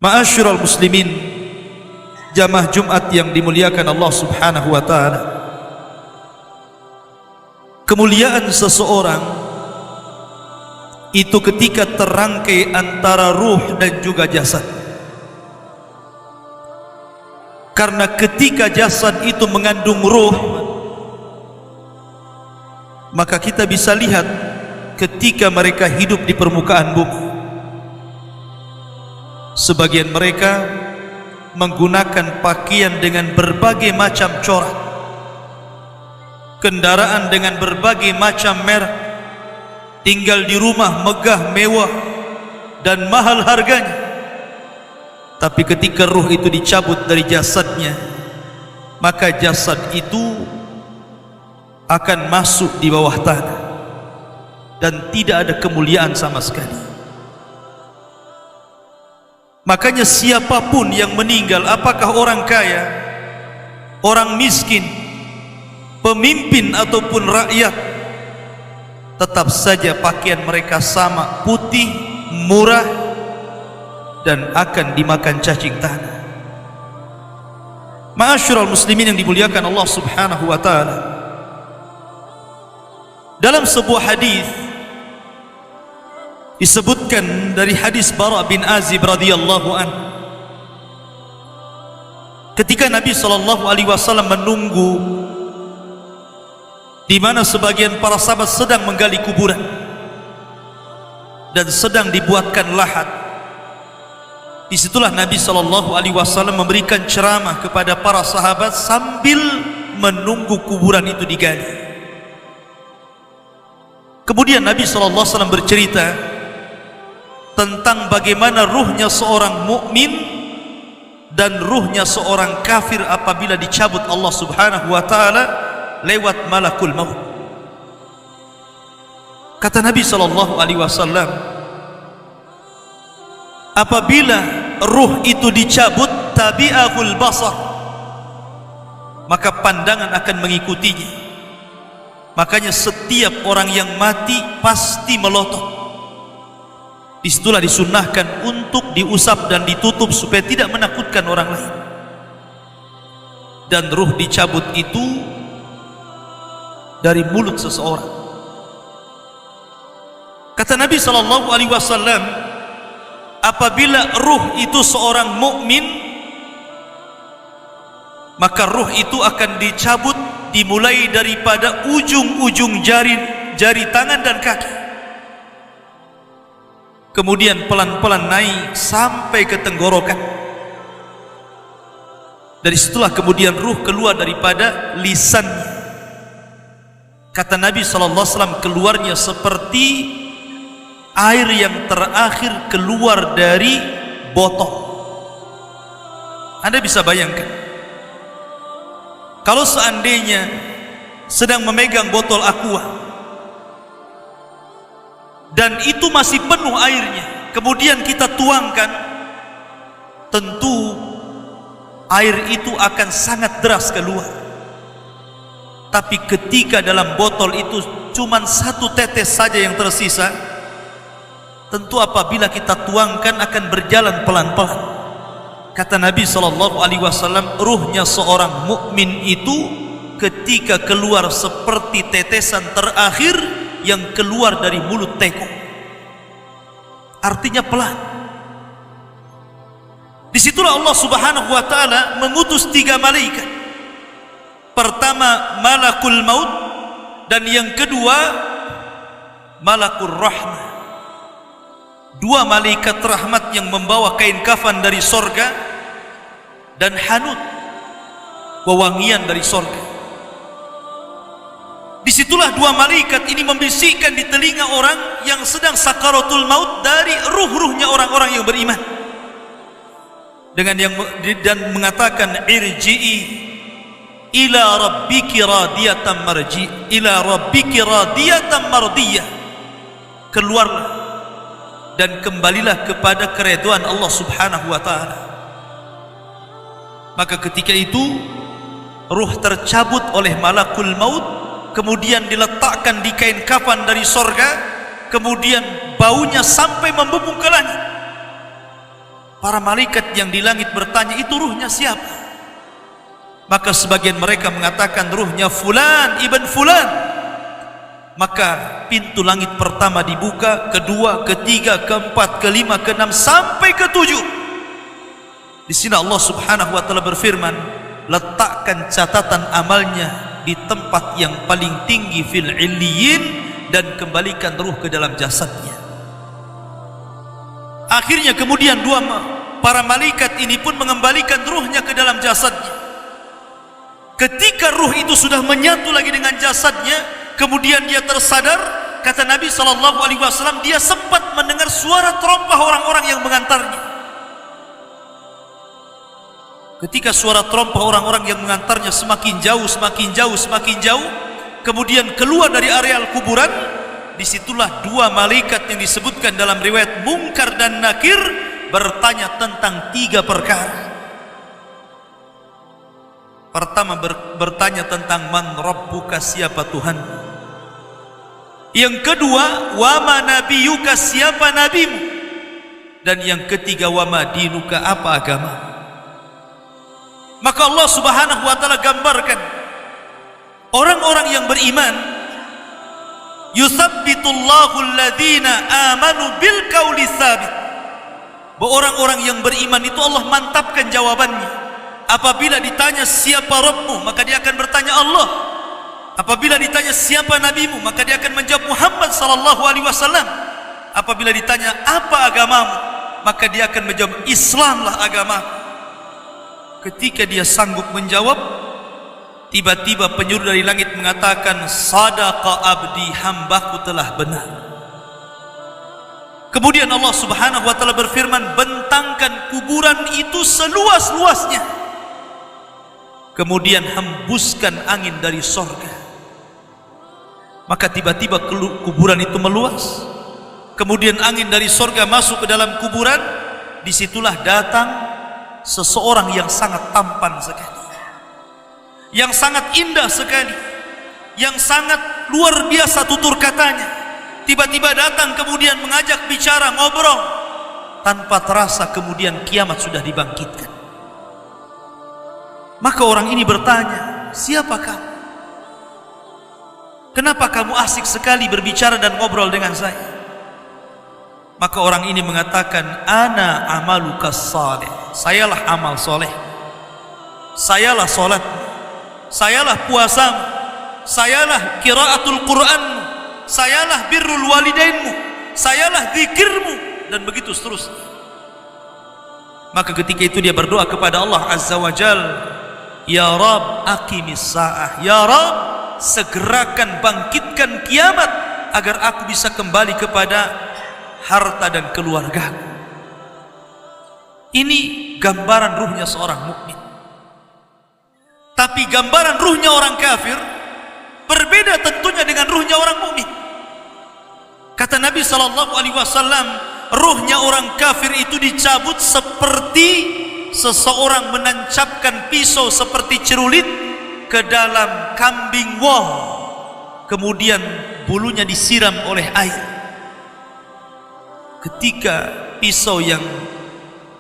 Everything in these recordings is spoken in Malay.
Ma'asyiral muslimin, jamaah Jumat yang dimuliakan Allah Subhanahu wa taala. Kemuliaan seseorang itu ketika terangkai antara ruh dan juga jasad. Karena ketika jasad itu mengandung ruh, maka kita bisa lihat ketika mereka hidup di permukaan bumi, sebagian mereka menggunakan pakaian dengan berbagai macam corak, kendaraan dengan berbagai macam merek, tinggal di rumah megah mewah dan mahal harganya. Tapi ketika ruh itu dicabut dari jasadnya, maka jasad itu akan masuk di bawah tanah dan tidak ada kemuliaan sama sekali. Makanya siapapun yang meninggal, apakah orang kaya, orang miskin, pemimpin ataupun rakyat, tetap saja pakaian mereka sama, putih, murah, dan akan dimakan cacing tanah. Ma'asyiral muslimin yang dimuliakan Allah Subhanahu wa taala, dalam sebuah hadis disebutkan dari hadis Bara bin Azib radhiyallahu anhu, ketika Nabi sallallahu alaihi wasallam menunggu di mana sebagian para sahabat sedang menggali kuburan dan sedang dibuatkan lahat, disitulah Nabi sallallahu alaihi wasallam memberikan ceramah kepada para sahabat sambil menunggu kuburan itu digali. Kemudian Nabi sallallahu alaihi wasallam bercerita tentang bagaimana ruhnya seorang mukmin dan ruhnya seorang kafir apabila dicabut Allah Subhanahu wa taala lewat malakul maut. Kata Nabi sallallahu alaihi wasallam, apabila ruh itu dicabut, tabi'ahul basar, maka pandangan akan mengikutinya. Makanya setiap orang yang mati pasti melotot. Disitulah disunnahkan untuk diusap dan ditutup supaya tidak menakutkan orang lain. Dan ruh dicabut itu dari mulut seseorang. Kata Nabi sallallahu alaihi wasallam, apabila ruh itu seorang mukmin, maka ruh itu akan dicabut dimulai daripada ujung-ujung jari tangan dan kaki, kemudian pelan-pelan naik sampai ke tenggorokan. Dari situlah kemudian ruh keluar daripada lisannya. Kata Nabi sallallahu alaihi wasallam, keluarnya seperti air yang terakhir keluar dari botol. Anda bisa bayangkan, kalau seandainya sedang memegang botol aqua dan itu masih penuh airnya, kemudian kita tuangkan, tentu air itu akan sangat deras keluar. Tapi ketika dalam botol itu cuma satu tetes saja yang tersisa, tentu apabila kita tuangkan akan berjalan pelan-pelan. Kata Nabi sallallahu alaihi wasallam, ruhnya seorang mukmin itu ketika keluar seperti tetesan terakhir yang keluar dari mulut teko. Artinya pelan. Disitulah Allah Subhanahu wa taala mengutus 3 malaikat. Pertama malakul maut, dan yang kedua malakul rahmah. 2 malaikat rahmat yang membawa kain kafan dari sorga dan hanut, wewangian dari sorga. Disitulah 2 malaikat ini membisikkan di telinga orang yang sedang sakaratul maut dari ruh-ruhnya orang-orang yang beriman, dan mengatakan, irji'i ila rabbiki radiyatan marji, ila rabbiki radiyatan mardiyah, keluarlah dan kembalilah kepada keridhaan Allah Subhanahu wa taala. Maka ketika itu ruh tercabut oleh malakul maut, kemudian diletakkan di kain kafan dari sorga, kemudian baunya sampai membubung ke langit. Para malaikat yang di langit bertanya, itu ruhnya siapa? Maka sebagian mereka mengatakan ruhnya fulan ibn fulan. Maka pintu langit pertama dibuka, kedua, ketiga, keempat, kelima, keenam sampai ketujuh. Di sini Allah Subhanahu wa taala berfirman, letakkan catatan amalnya di tempat yang paling tinggi fil illiyin dan kembalikan ruh ke dalam jasadnya. Akhirnya kemudian para malaikat ini pun mengembalikan ruhnya ke dalam jasadnya. Ketika ruh itu sudah menyatu lagi dengan jasadnya, kemudian dia tersadar. Kata Nabi SAW, dia sempat mendengar suara terompah orang-orang yang mengantarnya. Ketika suara terompah orang-orang yang mengantarnya semakin jauh, semakin jauh, semakin jauh, kemudian keluar dari areal kuburan. Disitulah dua malaikat yang disebutkan dalam riwayat Munkar dan Nakir bertanya tentang tiga perkara. Pertama bertanya tentang man rabbuka, siapa Tuhan. Yang kedua, wa ma nabiyuka, siapa nabimu. Dan yang ketiga, wa ma dinuka, apa agama. Maka Allah Subhanahu wa taala gambarkan orang-orang yang beriman, yuthabbitullahu alladhina amanu bil qawli tsabit. Bahwa orang-orang yang beriman itu Allah mantapkan jawabannya. Apabila ditanya siapa Rabbmu, maka dia akan bertanya Allah. Apabila ditanya siapa nabimu, maka dia akan menjawab Muhammad sallallahu alaihi wasallam. Apabila ditanya apa agamamu, maka dia akan menjawab Islamlah agama. Ketika dia sanggup menjawab, tiba-tiba penyuruh dari langit mengatakan, sadaqa abdi, hambaku telah benar. Kemudian Allah Subhanahu wa taala berfirman, bentangkan kuburan itu seluas-luasnya. Kemudian hembuskan angin dari sorga. Maka tiba-tiba kuburan itu meluas. Kemudian angin dari sorga masuk ke dalam kuburan. Disitulah datang seseorang yang sangat tampan sekali, yang sangat indah sekali, yang sangat luar biasa tutur katanya. Tiba-tiba datang kemudian mengajak bicara, ngobrol. Tanpa terasa kemudian kiamat sudah dibangkitkan. Maka orang ini bertanya, siapa kamu? Kenapa kamu asik sekali berbicara dan ngobrol dengan saya? Maka orang ini mengatakan, ana amaluka salih. Sayalah amal soleh, sayalah solat, sayalah puasamu, sayalah qiraatul Qur'anmu, sayalah birrul walidainmu, sayalah zikirmu, dan begitu seterusnya. Maka ketika itu dia berdoa kepada Allah Azza wa Jal, ya Rab aqimis sa'ah, ya Rab segerakan bangkitkan kiamat agar aku bisa kembali kepada harta dan keluargaku. Ini gambaran ruhnya seorang mukmin. Tapi gambaran ruhnya orang kafir berbeda tentunya dengan ruhnya orang mukmin. Kata Nabi SAW, ruhnya orang kafir itu dicabut seperti seseorang menancapkan pisau seperti cerulit ke dalam kambing wol, kemudian bulunya disiram oleh air. Ketika pisau yang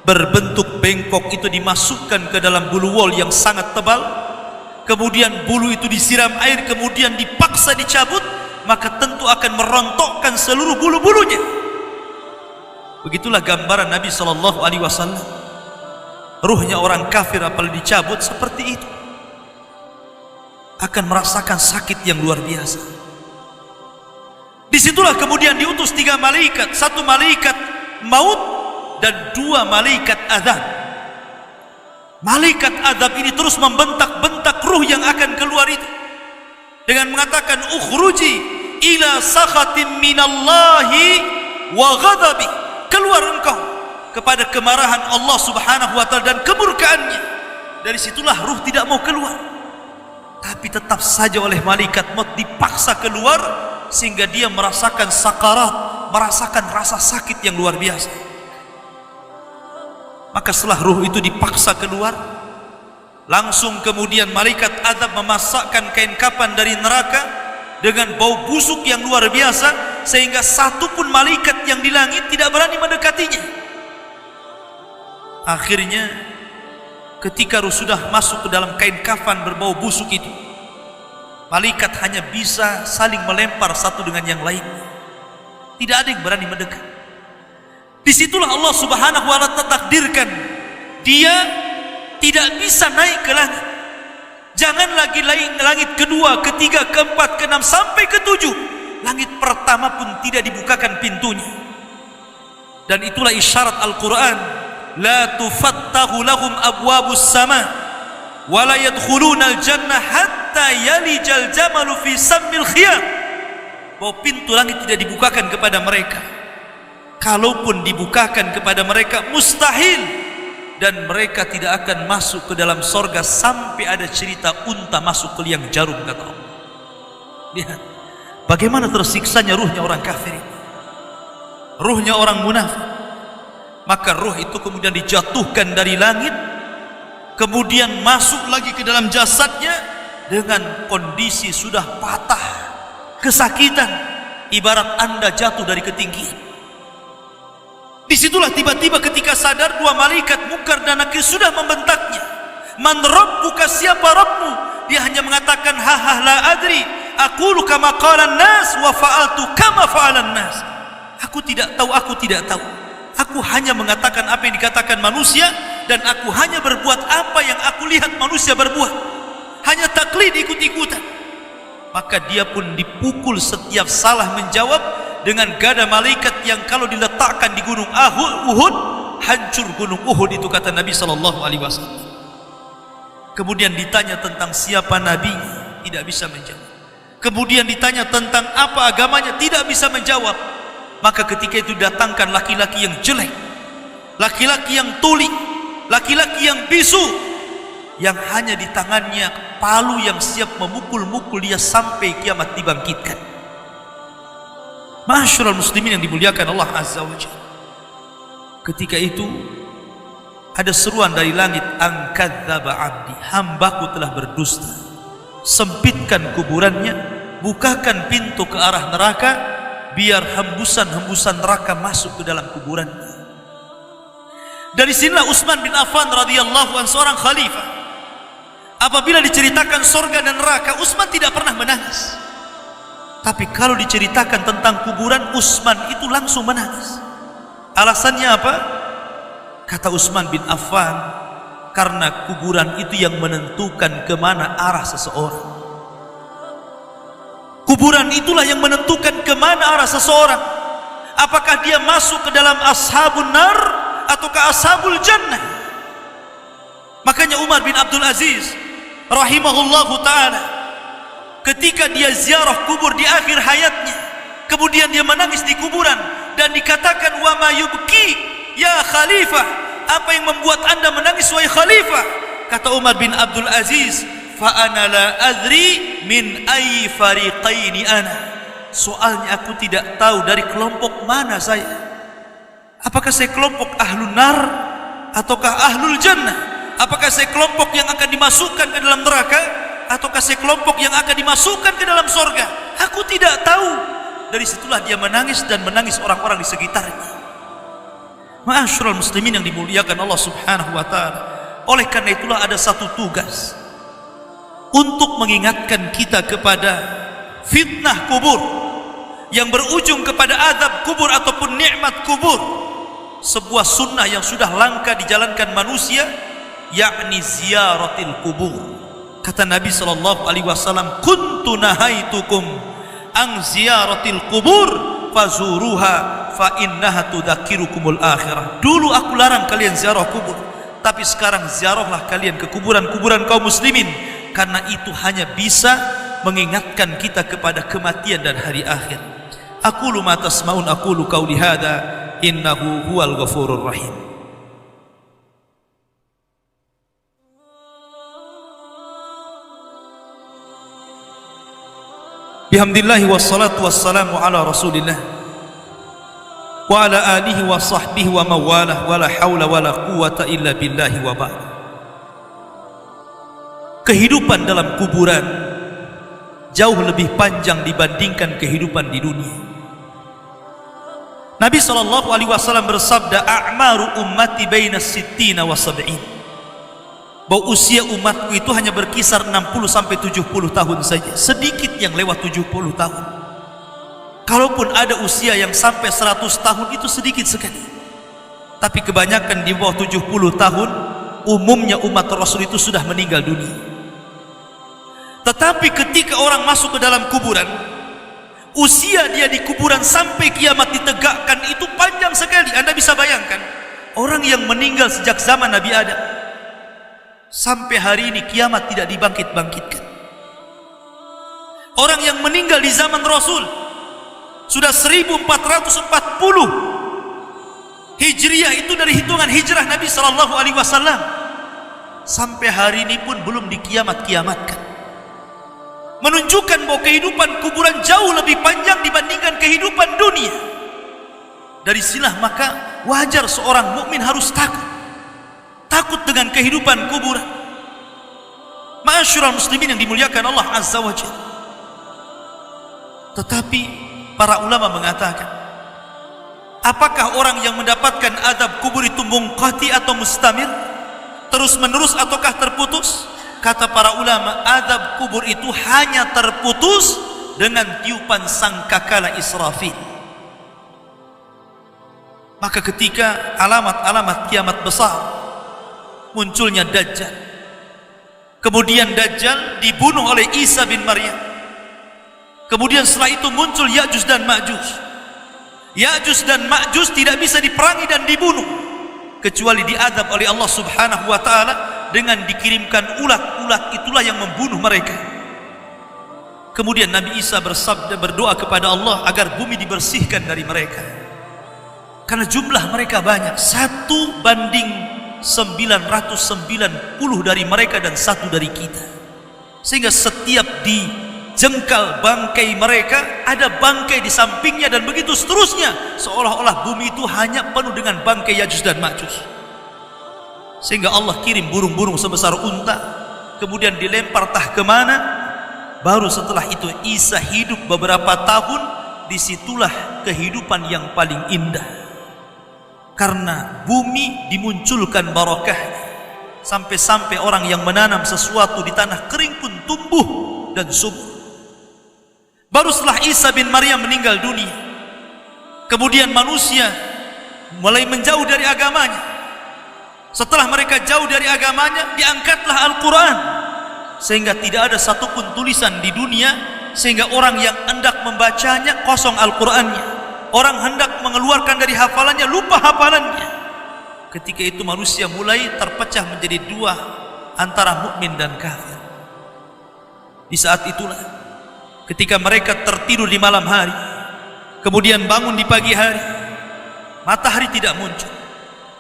berbentuk bengkok itu dimasukkan ke dalam bulu wol yang sangat tebal, kemudian bulu itu disiram air, kemudian dipaksa dicabut, maka tentu akan merontokkan seluruh bulu-bulunya. Begitulah gambaran Nabi SAW. Ruhnya orang kafir apabila dicabut seperti itu, akan merasakan sakit yang luar biasa. Disitulah kemudian diutus 3 malaikat, 1 malaikat maut dan 2 malaikat azab. Malaikat azab ini terus membentak-bentak ruh yang akan keluar itu dengan mengatakan, ukhruji ila sakhatin minallahi wa ghadabi, keluar engkau kepada kemarahan Allah Subhanahu wa taala dan kemurkaannya. Dari situlah ruh tidak mau keluar, tapi tetap saja oleh malaikat maut dipaksa keluar, sehingga dia merasakan sakarat, merasakan rasa sakit yang luar biasa. Maka setelah ruh itu dipaksa keluar, langsung kemudian malaikat azab memasakkan kain kapan dari neraka dengan bau busuk yang luar biasa, sehingga 1 pun malaikat yang di langit tidak berani mendekatinya. Akhirnya ketika ruh sudah masuk ke dalam kain kafan berbau busuk itu, malaikat hanya bisa saling melempar satu dengan yang lain. Tidak ada yang berani mendekat. Disitulah Allah Subhanahu wa ta'ala takdirkan dia tidak bisa naik ke langit. Jangan lagi langit kedua, ketiga, keempat, keenam sampai ketujuh. Langit pertama pun tidak dibukakan pintunya. Dan itulah isyarat Al-Quran, la tufattahu lahum abwabus sama wa la yadkhuluna al-jannah hatta yalijal jamalu fi sammil khiyam. Bahwa pintu langit tidak dibukakan kepada mereka. Kalaupun dibukakan kepada mereka, mustahil. Dan mereka tidak akan masuk ke dalam sorga sampai ada cerita unta masuk ke liang jarum, kata Allah. Lihat bagaimana tersiksanya ruhnya orang kafir ini, ruhnya orang munafik. Maka ruh itu kemudian dijatuhkan dari langit, kemudian masuk lagi ke dalam jasadnya dengan kondisi sudah patah, kesakitan, ibarat Anda jatuh dari ketinggian. Disitulah tiba-tiba ketika sadar, dua malaikat Munkar dan Nakir sudah membentaknya. Man rabbuka, siapa Rabbmu? Dia hanya mengatakan ha la adri, aqulu kama qala an-nas wa fa'altu kama fa'alan nas. Aku tidak tahu, aku tidak tahu. Aku hanya mengatakan apa yang dikatakan manusia, dan aku hanya berbuat apa yang aku lihat manusia berbuat. Hanya taklid, ikut-ikutan. Maka dia pun dipukul setiap salah menjawab dengan gada malaikat yang kalau diletakkan di gunung Uhud, hancur gunung Uhud itu, kata Nabi SAW. Kemudian ditanya tentang siapa nabinya, tidak bisa menjawab. Kemudian ditanya tentang apa agamanya, tidak bisa menjawab. Maka ketika itu datangkan laki-laki yang jelek, laki-laki yang tuli, laki-laki yang bisu, yang hanya di tangannya palu yang siap memukul-mukul dia sampai kiamat dibangkitkan. Ma'asyiral muslimin yang dimuliakan Allah Azza wa Jalla. Ketika itu ada seruan dari langit, an kadzdzaba 'abdi, hambaku telah berdusta. Sempitkan kuburannya, bukakan pintu ke arah neraka, biar hembusan-hembusan neraka masuk ke dalam kuburannya. Dari sinilah Utsman bin Affan radhiyallahu anhu, seorang khalifah, apabila diceritakan surga dan neraka, Utsman tidak pernah menangis. Tapi kalau diceritakan tentang kuburan, Utsman itu langsung menangis. Alasannya apa? Kata Utsman bin Affan, karena kuburan itu yang menentukan kemana arah seseorang. Kuburan itulah yang menentukan kemana arah seseorang. Apakah dia masuk ke dalam ashabun nar ataukah ashabul jannah. Makanya Umar bin Abdul Aziz rahimahullahu ta'ala, ketika dia ziarah kubur di akhir hayatnya, kemudian dia menangis di kuburan, dan dikatakan wa ma yubki ya khalifah, apa yang membuat anda menangis wahai khalifah? Kata Umar bin Abdul Aziz, fa ana la adri min ayyi fariqaini ana, soalnya aku tidak tahu dari kelompok mana saya. Apakah saya kelompok ahlun nar ataukah ahlul jannah? Apakah saya kelompok yang akan dimasukkan ke dalam neraka ataukah saya kelompok yang akan dimasukkan ke dalam sorga? Aku tidak tahu. Dari situlah dia menangis dan menangis orang-orang di sekitarnya. Ma'asyiral muslimin yang dimuliakan Allah Subhanahu wa ta'ala. Oleh karena itulah ada satu tugas untuk mengingatkan kita kepada fitnah kubur yang berujung kepada azab kubur ataupun nikmat kubur. Sebuah sunnah yang sudah langka dijalankan manusia, yakni ziyaratil kubur. Kata Nabi SAW, kuntu nahaitukum ang ziyaratil kubur fazuruha fa innaha tudzakirukumul akhirah. Dulu aku larang kalian ziarah kubur, tapi sekarang ziarahlah kalian ke kuburan-kuburan kaum muslimin, karena itu hanya bisa mengingatkan kita kepada kematian dan hari akhir. Aqulu ma tasma'un, aqulu qauli hadza, innahu huwal ghafurur rahim. Bihamdillahi wassalatu wassalamu ala rasulillah wa ala alihi wa sahbihi wa mawalah, wa la hawla wa la quwata illa billahi wa ba'd. Kehidupan dalam kuburan jauh lebih panjang dibandingkan kehidupan di dunia. Nabi SAW bersabda, a'maru ummati baina sittina wa sab'in, bahwa usia umatku itu hanya berkisar 60 sampai 70 tahun saja. Sedikit yang lewat 70 tahun. Kalaupun ada usia yang sampai 100 tahun, itu sedikit sekali. Tapi kebanyakan di bawah 70 tahun, umumnya umat Rasul itu sudah meninggal dunia. Tetapi ketika orang masuk ke dalam kuburan, usia dia di kuburan sampai kiamat ditegakkan itu panjang sekali. Anda bisa bayangkan, orang yang meninggal sejak zaman Nabi Adam sampai hari ini kiamat tidak dibangkit-bangkitkan. Orang yang meninggal di zaman Rasul sudah 1440 Hijriah, itu dari hitungan hijrah Nabi SAW, sampai hari ini pun belum dikiamat-kiamatkan, menunjukkan bahwa kehidupan kuburan jauh lebih panjang dibandingkan kehidupan dunia. Dari sinilah maka wajar seorang mukmin harus takut dengan kehidupan kuburan. Ma'asyiral muslimin yang dimuliakan Allah Azza wa Jalla. Tetapi para ulama mengatakan, apakah orang yang mendapatkan azab kubur itu munqati atau mustamir, terus menerus ataukah terputus? Kata para ulama, azab kubur itu hanya terputus dengan tiupan sangkakala Israfil. Maka ketika alamat-alamat kiamat besar, munculnya Dajjal, kemudian Dajjal dibunuh oleh Isa bin Maryam, kemudian setelah itu muncul Ya'juj dan Ma'juj. Ya'juj dan Ma'juj tidak bisa diperangi dan dibunuh kecuali diadab oleh Allah Subhanahu wa ta'ala dengan dikirimkan ulat-ulat, itulah yang membunuh mereka. Kemudian Nabi Isa bersabda, berdoa kepada Allah agar bumi dibersihkan dari mereka, karena jumlah mereka banyak, 1:990 dari mereka dan 1 dari kita, sehingga setiap jengkal bangkai mereka ada bangkai di sampingnya, dan begitu seterusnya, seolah-olah bumi itu hanya penuh dengan bangkai Ya'juj dan Ma'juj. Sehingga Allah kirim burung-burung sebesar unta, kemudian dilempar tah kemana. Baru setelah itu Isa hidup beberapa tahun. Disitulah kehidupan yang paling indah, karena bumi dimunculkan barakahnya, sampai-sampai orang yang menanam sesuatu di tanah kering pun tumbuh dan subur. Baru setelah Isa bin Maryam meninggal dunia, kemudian manusia mulai menjauh dari agamanya. Setelah mereka jauh dari agamanya, diangkatlah Al-Quran, sehingga tidak ada satupun tulisan di dunia, sehingga orang yang hendak membacanya kosong Al-Qurannya, orang hendak mengeluarkan dari hafalannya lupa hafalannya. Ketika itu manusia mulai terpecah menjadi dua, antara mukmin dan kafir. Di saat itulah, ketika mereka tertidur di malam hari, kemudian bangun di pagi hari, matahari tidak muncul.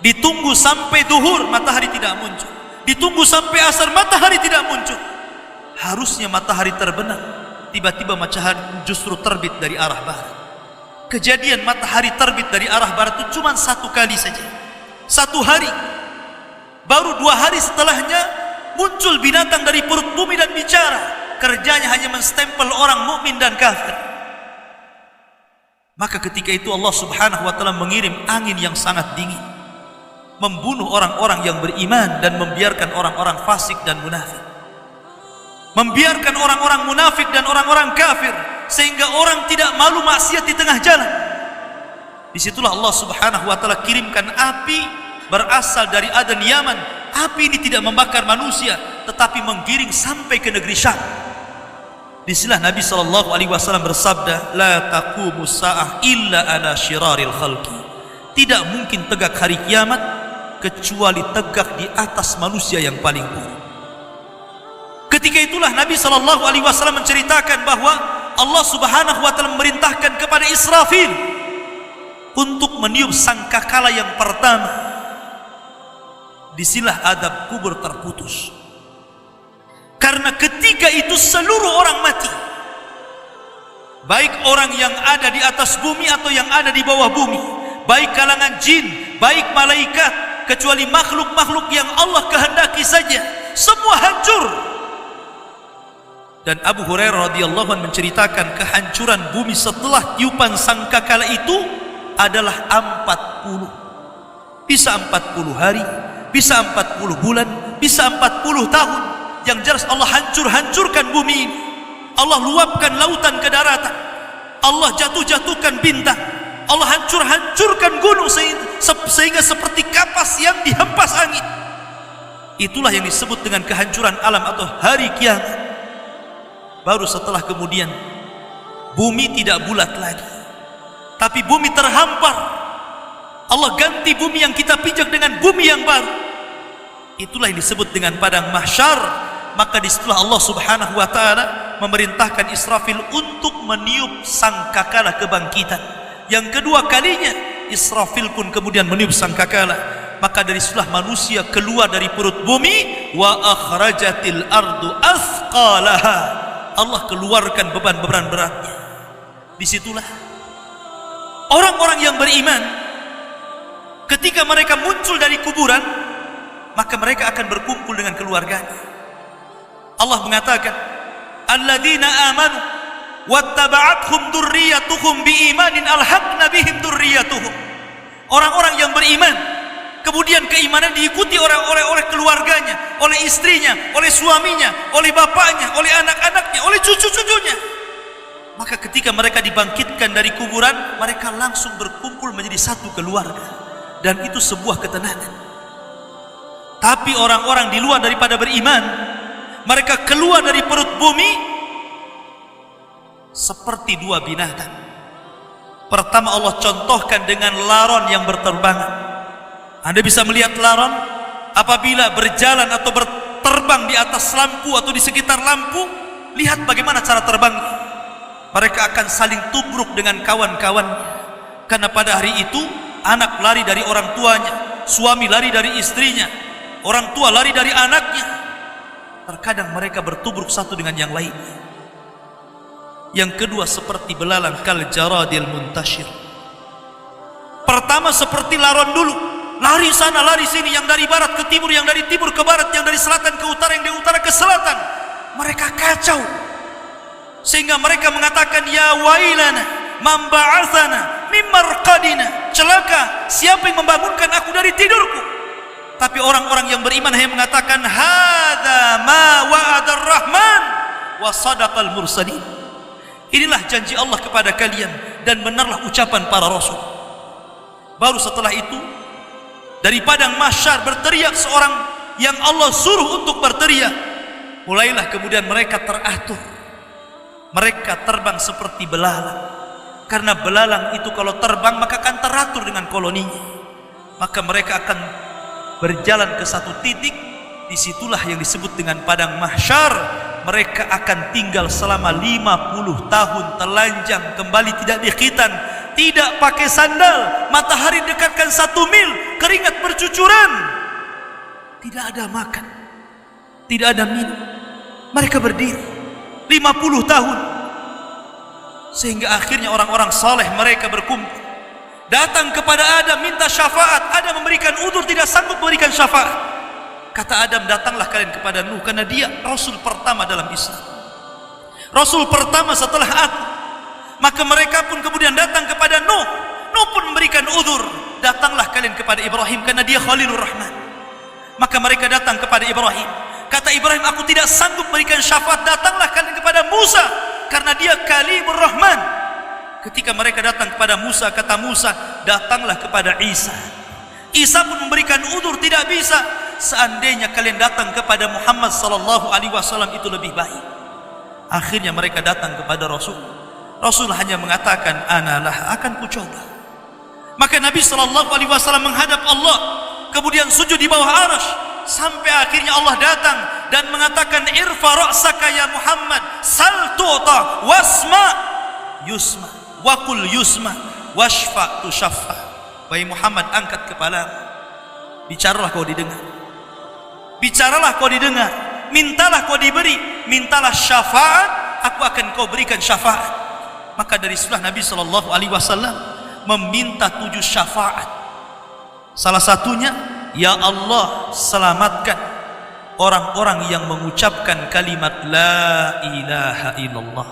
Ditunggu sampai duhur, matahari tidak muncul. Ditunggu sampai asar, matahari tidak muncul. Harusnya matahari terbenam, tiba-tiba matahari justru terbit dari arah barat. Kejadian matahari terbit dari arah barat itu cuma 1 kali saja, 1 hari. Baru 2 hari setelahnya muncul binatang dari perut bumi dan bicara. Kerjanya hanya menstempel orang mukmin dan kafir. Maka ketika itu Allah Subhanahu wa ta'ala mengirim angin yang sangat dingin, membunuh orang-orang yang beriman dan membiarkan orang-orang fasik dan munafik, membiarkan orang-orang munafik dan orang-orang kafir, sehingga orang tidak malu maksiat di tengah jalan. Disitulah Allah Subhanahu wa ta'ala kirimkan api berasal dari Aden Yaman. Api ini tidak membakar manusia, tetapi menggiring sampai ke negeri Syam. Disinilah Nabi SAW bersabda, la taqumu sa'ah illa ala syiraril khalqi. Tidak mungkin tegak hari kiamat kecuali tegak di atas manusia yang paling buruk. Ketika itulah Nabi SAW menceritakan bahwa Allah Subhanahu wa ta'ala memerintahkan kepada Israfil untuk meniup sangkakala yang pertama. Disinilah adab kubur terputus, karena ketika itu seluruh orang mati, baik orang yang ada di atas bumi atau yang ada di bawah bumi, baik kalangan jin, baik malaikat, kecuali makhluk-makhluk yang Allah kehendaki saja, semua hancur. Dan Abu Hurairah radhiyallahu anhu menceritakan kehancuran bumi setelah tiupan sangkakala itu adalah 40. Bisa 40 hari, bisa 40 bulan, bisa 40 tahun. Yang jelas Allah hancurkan bumi ini. Allah luapkan lautan ke daratan. Allah jatuhkan bintang. Allah hancurkan gunung sehingga seperti kapas yang dihempas angin. Itulah yang disebut dengan kehancuran alam atau hari kiamat. Baru setelah kemudian bumi tidak bulat lagi, tapi bumi terhampar. Allah ganti bumi yang kita pijak dengan bumi yang baru. Itulah yang disebut dengan padang mahsyar. Maka disitulah Allah subhanahu wa ta'ala memerintahkan Israfil untuk meniup sangkakala kebangkitan. Yang kedua kalinya Israfil pun kemudian meniup sangkakala. Maka dari situlah manusia keluar dari perut bumi. Wa akhrajatil ardu athqalaha. Allah keluarkan beban-beban beratnya. Disitulah orang-orang yang beriman, ketika mereka muncul dari kuburan, maka mereka akan berkumpul dengan keluarganya. Allah mengatakan, alladzina amanu wattaba'athum dzurriyyatuhum biimanin alhaqna bihim dzurriyyatuhum. Orang-orang yang beriman, kemudian keimanan diikuti oleh keluarganya, oleh istrinya, oleh suaminya, oleh bapaknya, oleh anak-anaknya, oleh cucu-cucunya. Maka ketika mereka dibangkitkan dari kuburan, mereka langsung berkumpul menjadi satu keluarga, dan itu sebuah ketenangan. Tapi orang-orang di luar daripada beriman, mereka keluar dari perut bumi seperti dua binatang. Pertama Allah contohkan dengan laron yang berterbangan. Anda bisa melihat laron apabila berjalan atau berterbang di atas lampu atau di sekitar lampu. Lihat bagaimana cara terbangnya. Mereka akan saling tubruk dengan kawan-kawannya. Karena pada hari itu anak lari dari orang tuanya, suami lari dari istrinya, orang tua lari dari anaknya. Terkadang mereka bertubruk satu dengan yang lainnya. Yang kedua seperti belalang kal jaradil muntashir. Pertama seperti laron dulu, lari sana lari sini, yang dari barat ke timur, yang dari timur ke barat, yang dari selatan ke utara, yang dari utara ke selatan. Mereka kacau sehingga mereka mengatakan ya wailana man ba'atsana mim marqadina. Celaka, siapa yang membangunkan aku dari tidurku? Tapi orang-orang yang beriman hanya mengatakan hadza ma wa'adar rahman wa sadaqal mursalin. Inilah janji Allah kepada kalian dan benarlah ucapan para rasul. Baru setelah itu dari padang mahsyar berteriak seorang yang Allah suruh untuk berteriak. Mulailah kemudian mereka teratur. Mereka terbang seperti belalang. Karena belalang itu kalau terbang maka akan teratur dengan koloninya. Maka mereka akan berjalan ke satu titik. Disitulah yang disebut dengan padang mahsyar. Mereka akan tinggal selama 50 tahun telanjang, kembali tidak dikhitan, tidak pakai sandal, matahari dekatkan 1 mil, keringat bercucuran, tidak ada makan, tidak ada minum. Mereka berdiri 50 tahun. Sehingga akhirnya orang-orang saleh mereka berkumpul, datang kepada Adam minta syafaat. Adam memberikan udzur, tidak sanggup memberikan syafaat. Kata Adam, datanglah kalian kepada Nuh, karena dia rasul pertama dalam Islam, rasul pertama setelah aku. Maka mereka pun kemudian datang kepada Nuh. Nuh pun memberikan udzur, datanglah kalian kepada Ibrahim karena dia Khalilur Rahman. Maka mereka datang kepada Ibrahim. Kata Ibrahim, aku tidak sanggup memberikan syafaat, datanglah kalian kepada Musa karena dia Kalimur Rahman. Ketika mereka datang kepada Musa, kata Musa, datanglah kepada Isa. Isa pun memberikan udzur, tidak bisa. Seandainya kalian datang kepada Muhammad sallallahu alaihi wasallam itu lebih baik. Akhirnya mereka datang kepada Rasul. Rasul hanya mengatakan, analah, akan kucoba. Maka Nabi sallallahu alaihi wasallam menghadap Allah, kemudian sujud di bawah arasy, sampai akhirnya Allah datang dan mengatakan, irfa ra'saka ya Muhammad, sal tu'ta, wasma yusma, wakul yusma, washfa tushaffa. Wahai Muhammad, angkat kepala, bicaralah kau didengar. Bicaralah kau didengar, mintalah kau diberi, mintalah syafaat, aku akan kau berikan syafaat. Maka dari situlah Nabi sallallahu alaihi wasallam meminta 7 syafaat. Salah satunya, ya Allah, selamatkan orang-orang yang mengucapkan kalimat la ilaha illallah.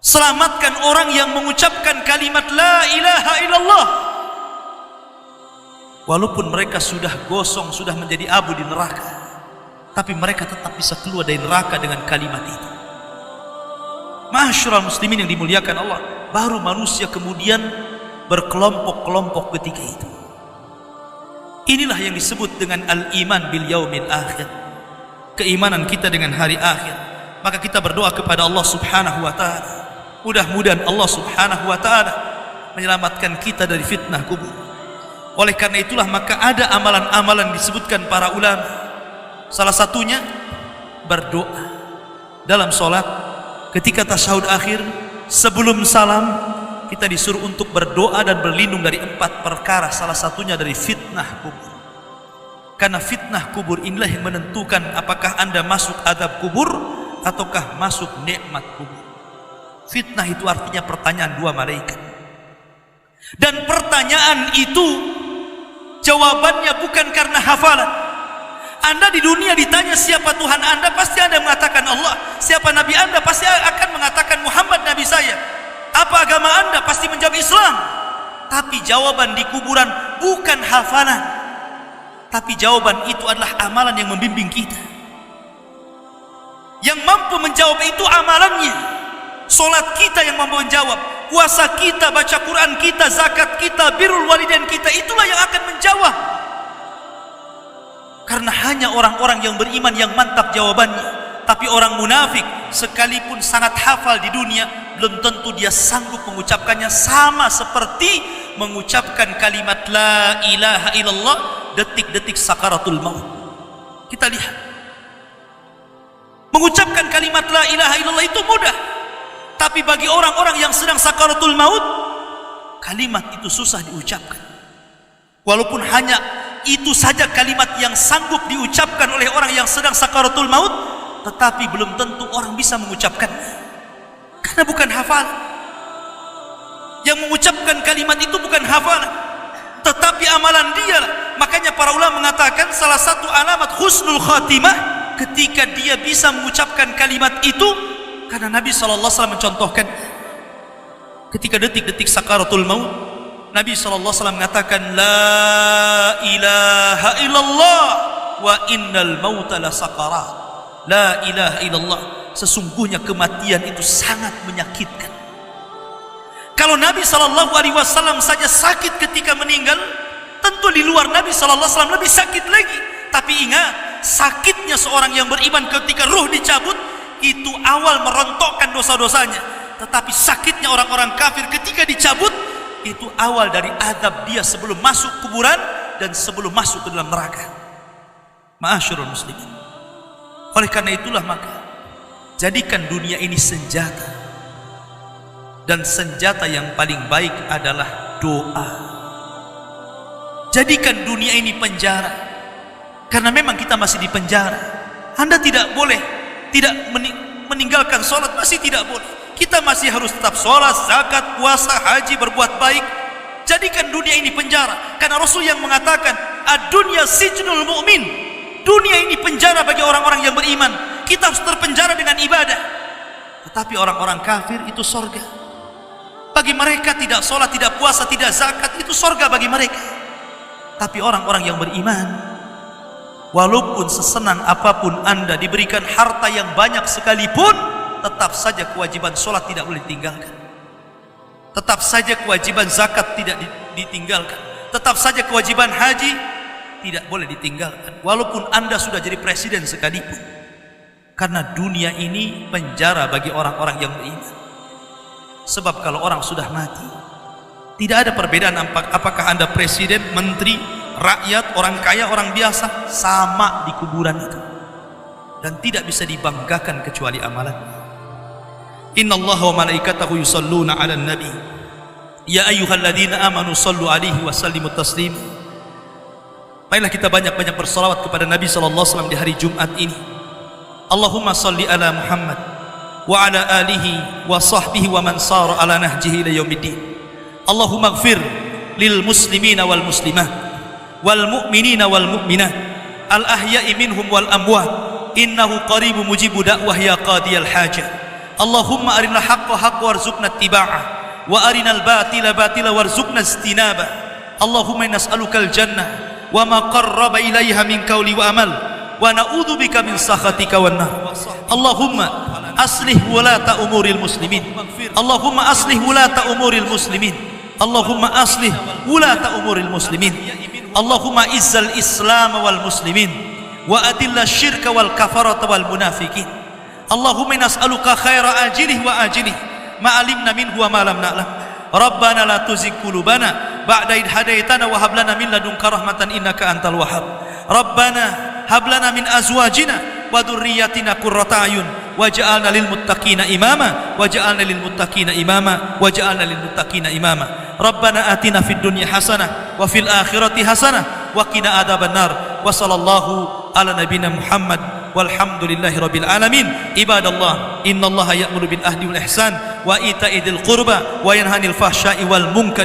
Selamatkan orang yang mengucapkan kalimat la ilaha illallah, walaupun mereka sudah gosong, sudah menjadi abu di neraka, tapi mereka tetap bisa keluar dari neraka dengan kalimat itu. Ma'asyiral muslimin yang dimuliakan Allah, baru manusia kemudian berkelompok-kelompok ketika itu. Inilah yang disebut dengan al-iman bil yaumil akhir, keimanan kita dengan hari akhir. Maka kita berdoa kepada Allah subhanahu wa ta'ala, mudah-mudahan Allah subhanahu wa ta'ala menyelamatkan kita dari fitnah kubur. Oleh karena itulah maka ada amalan-amalan disebutkan para ulama. Salah satunya berdoa dalam solat. Ketika tasyahud akhir, sebelum salam, kita disuruh untuk berdoa dan berlindung dari 4 perkara. Salah satunya dari fitnah kubur. Karena fitnah kubur inilah yang menentukan apakah anda masuk azab kubur ataukah masuk nikmat kubur. Fitnah itu artinya pertanyaan 2 malaikat. Dan pertanyaan itu jawabannya bukan karena hafalan. Anda di dunia ditanya siapa Tuhan anda, pasti anda mengatakan Allah. Siapa Nabi anda, pasti akan mengatakan Muhammad Nabi saya. Apa agama anda, pasti menjawab Islam. Tapi jawaban di kuburan bukan hafalan, tapi jawaban itu adalah amalan yang membimbing kita. Yang mampu menjawab itu amalannya. Solat kita yang mampu menjawab, puasa kita, baca Quran kita, zakat kita, birrul walidain kita, itulah yang akan menjawab. Karena hanya orang-orang yang beriman yang mantap jawabannya. Tapi orang munafik sekalipun sangat hafal di dunia, belum tentu dia sanggup mengucapkannya, sama seperti mengucapkan kalimat la ilaha illallah detik-detik sakaratul maut. Kita lihat, mengucapkan kalimat la ilaha illallah itu mudah, tapi bagi orang-orang yang sedang sakaratul maut, kalimat itu susah diucapkan. Walaupun hanya itu saja kalimat yang sanggup diucapkan oleh orang yang sedang sakaratul maut, tetapi belum tentu orang bisa mengucapkannya, karena bukan hafal. Yang mengucapkan kalimat itu bukan hafalan, tetapi amalan dia. Makanya para ulama mengatakan salah satu alamat husnul khatimah ketika dia bisa mengucapkan kalimat itu, karena Nabi SAW mencontohkan ketika detik-detik sakaratul maut, Nabi SAW mengatakan la ilaha illallah wa innal mauta la sakarat. La ilaha illallah, sesungguhnya kematian itu sangat menyakitkan. Kalau Nabi SAW saja sakit ketika meninggal, tentu di luar Nabi SAW lebih sakit lagi. Tapi ingat, sakitnya seorang yang beriman ketika ruh dicabut itu awal merontokkan dosa-dosanya, tetapi sakitnya orang-orang kafir ketika dicabut itu awal dari azab dia sebelum masuk kuburan dan sebelum masuk ke dalam neraka. Ma'asyiral muslimin, oleh karena itulah maka jadikan dunia ini senjata, dan senjata yang paling baik adalah doa. Jadikan dunia ini penjara, karena memang kita masih di penjara. Anda tidak boleh tidak meninggalkan sholat, masih tidak boleh. Kita masih harus tetap sholat, zakat, puasa, haji, berbuat baik. Jadikan dunia ini penjara, karena Rasul yang mengatakan ad-dunya sijnul mu'min, dunia ini penjara bagi orang-orang yang beriman. Kita harus terpenjara dengan ibadah. Tetapi orang-orang kafir itu sorga. Bagi mereka tidak sholat, tidak puasa, tidak zakat, itu sorga bagi mereka. Tapi orang-orang yang beriman, walaupun sesenang apapun anda diberikan harta yang banyak sekalipun, tetap saja kewajiban sholat tidak boleh ditinggalkan. Tetap saja kewajiban zakat tidak ditinggalkan. Tetap saja kewajiban haji tidak boleh ditinggalkan, walaupun anda sudah jadi presiden sekalipun. Karena dunia ini penjara bagi orang-orang yang beriman. Sebab kalau orang sudah mati, tidak ada perbedaan apakah anda presiden, menteri, rakyat, orang kaya, orang biasa, sama di kuburan itu. Dan tidak bisa dibanggakan kecuali amalannya. Innallaha wa malaikatahu yusalluna 'alan nabi ya ayyuhalladzina amanu sallu 'alaihi wa sallimu taslima. Baiklah, kita banyak-banyak bersalawat kepada Nabi sallallahu alaihi wasallam di hari Jumat ini. Allahumma salli ala Muhammad wa ala alihi wa sahbihi wa man sara ala nahjihi ila yaumiddin. Allahumma ighfir lil muslimina wal muslimat wal mu'minina wal mu'minat al ahya'i minhum wal amwat innahu qaribu mujibu da'wah ya qadiyal hajat. Allahumma arinal haqqa haqqa warzuqna ittiba'ah wa arinal batila batila warzuqna ijtinabah. Allahumma nas'alukal jannah wa ma qarraba ilaiha min qawli wa amal wa na'udzubika min sakhatika wan nar. Allahumma aslih wulata umuril muslimin. Allahumma aslih wulata umuril muslimin. Allahumma aslih wulata umuril muslimin. Allahumma izzal islam wal muslimin wa adilla syirka wal kafarata wal munafiqin. Allahumma nas'aluka khaira ajilih wa ajilih ma alimna minhu wa ma lam na'lam. Rabbana la tuzigh qulubana ba'da idh hadaitana wa hab lana min ladunka rahmatan innaka antal wahhab. Rabbana hab lana min azwajina wa dhurriyyatina qurrata a'yun waj'alna lil muttaqina imama waj'alna lil muttaqina imama waj'alna lil muttaqina imama. Rabbana atina fid dunya hasanah wa fil akhirati hasanah wa qina adzabannar. Wa sallallahu ala nabiyyina Muhammad walhamdulillahi rabbil alamin. Ibadallah, innallaha ya'muru bil ahdi wal ihsan wa ita'i dzil qurba wa yanha 'anil fahsya'i wal munkar